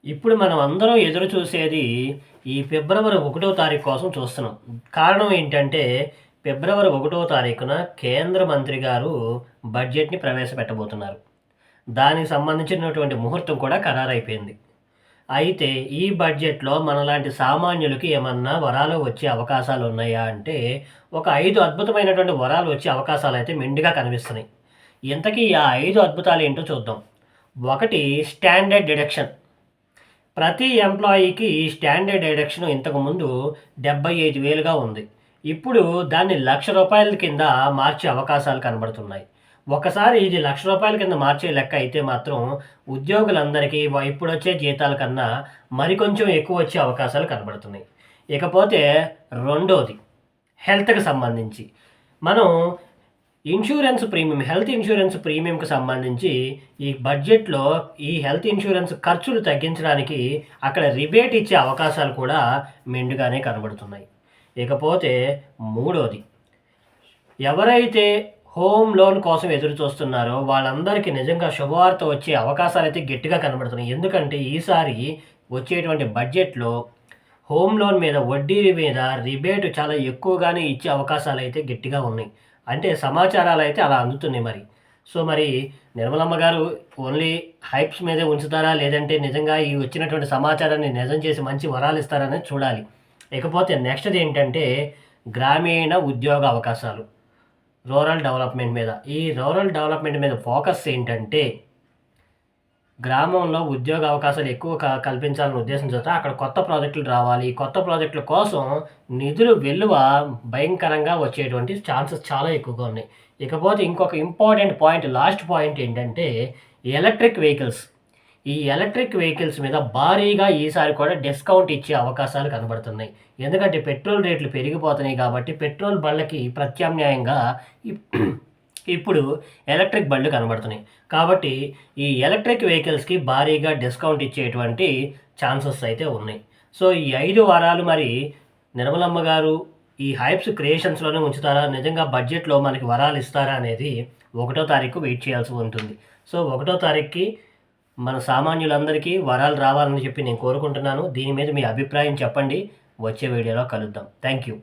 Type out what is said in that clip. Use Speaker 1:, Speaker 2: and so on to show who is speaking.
Speaker 1: ఇప్పుడు మనం అందరం ఎదురు చూసేది ఈ ఫిబ్రవరి 1వ తారీఖు కోసం చూస్తున్నాం. కారణం ఏంటంటే, ఫిబ్రవరి 1వ తారీఖున కేంద్ర మంత్రి గారు బడ్జెట్‌ని ప్రవేశపెట్టబోతున్నారు. దానికి సంబంధించినటువంటి ముహూర్తం కూడా ఖరారైపోయింది. అయితే ఈ బడ్జెట్‌లో మనలాంటి సామాన్యులకి ఏమన్నా వరాలు వచ్చే అవకాశాలున్నాయా అంటే, ఒక 5 అద్భుతమైనటువంటి వరాలు వచ్చే అవకాశాలైతే మెండుగా కనిపిస్తున్నాయి. ఇంతకీ ఆ 5 అద్భుతాలేంటో చూద్దాం. ఒకటి స్టాండర్డ్ డిడక్షన్. ప్రతి ఎంప్లాయీకి స్టాండర్డ్ డిడక్షన్ ఇంతకుముందు 75,000గా ఉంది. ఇప్పుడు దాన్ని రూ. 1,00,000 కింద మార్చే అవకాశాలు కనబడుతున్నాయి. ఒకసారి ఇది రూ. 1,00,000 కింద మార్చే లెక్క అయితే మాత్రం ఉద్యోగులందరికీ ఇప్పుడొచ్చే జీతాల కన్నా మరికొంచెం ఎక్కువ వచ్చే అవకాశాలు కనబడుతున్నాయి. ఇకపోతే రెండోది హెల్త్‌కి సంబంధించి. మనం హెల్త్ ఇన్సూరెన్స్ ప్రీమియంకి సంబంధించి ఈ బడ్జెట్‌లో ఈ హెల్త్ ఇన్సూరెన్స్ ఖర్చులు తగ్గించడానికి అక్కడ రిబేట్ ఇచ్చే అవకాశాలు కూడా మెండుగానే కనబడుతున్నాయి. ఇకపోతే మూడోది, ఎవరైతే హోమ్ లోన్ కోసం ఎదురు చూస్తున్నారో వాళ్ళందరికీ నిజంగా శుభవార్త వచ్చే అవకాశాలైతే గట్టిగా కనబడుతున్నాయి. ఎందుకంటే ఈసారి వచ్చేటువంటి బడ్జెట్‌లో హోమ్ లోన్ మీద వడ్డీ మీద రిబేట్ చాలా ఎక్కువగానే ఇచ్చే అవకాశాలైతే గట్టిగా ఉన్నాయి. అంటే సమాచారాలైతే అలా అందుతున్నాయి మరి. సో, మరి నిర్మలమ్మ గారు ఓన్లీ హైప్స్ మీదే ఉంచుతారా? లేదంటే నిజంగా ఈ వచ్చినటువంటి సమాచారాన్ని నిజం చేసి మంచి వరాలిస్తారనేది చూడాలి. ఇకపోతే నెక్స్ట్‌ది ఏంటంటే గ్రామీణ ఉద్యోగ అవకాశాలు. రూరల్ డెవలప్‌మెంట్ మీద. ఈ రూరల్ డెవలప్‌మెంట్ మీద ఫోకస్ ఏంటంటే గ్రామంలో ఉద్యోగ అవకాశాలు ఎక్కువ కల్పించాలనే ఉద్దేశంతోటి అక్కడ కొత్త ప్రాజెక్టులు రావాలి. ఈ కొత్త ప్రాజెక్టుల కోసం నిధులు వెల్లువ భయంకరంగా వచ్చేటువంటి ఛాన్సెస్ చాలా ఎక్కువగా ఉన్నాయి. ఇకపోతే ఇంకొక ఇంపార్టెంట్ పాయింట్, లాస్ట్ పాయింట్ ఏంటంటే ఎలక్ట్రిక్ వెహికల్స్. ఈ ఎలక్ట్రిక్ వెహికల్స్ మీద భారీగా ఈసారి కూడా డిస్కౌంట్ ఇచ్చే అవకాశాలు కనబడుతున్నాయి. ఎందుకంటే పెట్రోల్ రేట్లు పెరిగిపోతున్నాయి కాబట్టి పెట్రోల్ బళ్ళకి ప్రత్యామ్నాయంగా ఇప్పుడు ఎలక్ట్రిక్ బళ్ళు కనబడుతున్నాయి. కాబట్టి ఈ ఎలక్ట్రిక్ వెహికల్స్‌కి భారీగా డిస్కౌంట్ ఇచ్చేటువంటి ఛాన్సెస్ అయితే ఉన్నాయి. సో, ఈ 5 వారాలు మరి నిర్మలమ్మ గారు ఈ హైప్స్ క్రియేషన్స్‌లోనే ఉంచుతారా? నిజంగా బడ్జెట్‌లో మనకి వరాలు ఇస్తారా? అనేది 1 తారీఖు వెయిట్ చేయాల్సి ఉంటుంది. సో, 1 తారీఖుకి మన సామాన్యులందరికీ వరాలు రావాలని చెప్పి నేను కోరుకుంటున్నాను. దీని మీద మీ అభిప్రాయం చెప్పండి. వచ్చే వీడియోలో కలుద్దాం. Thank you.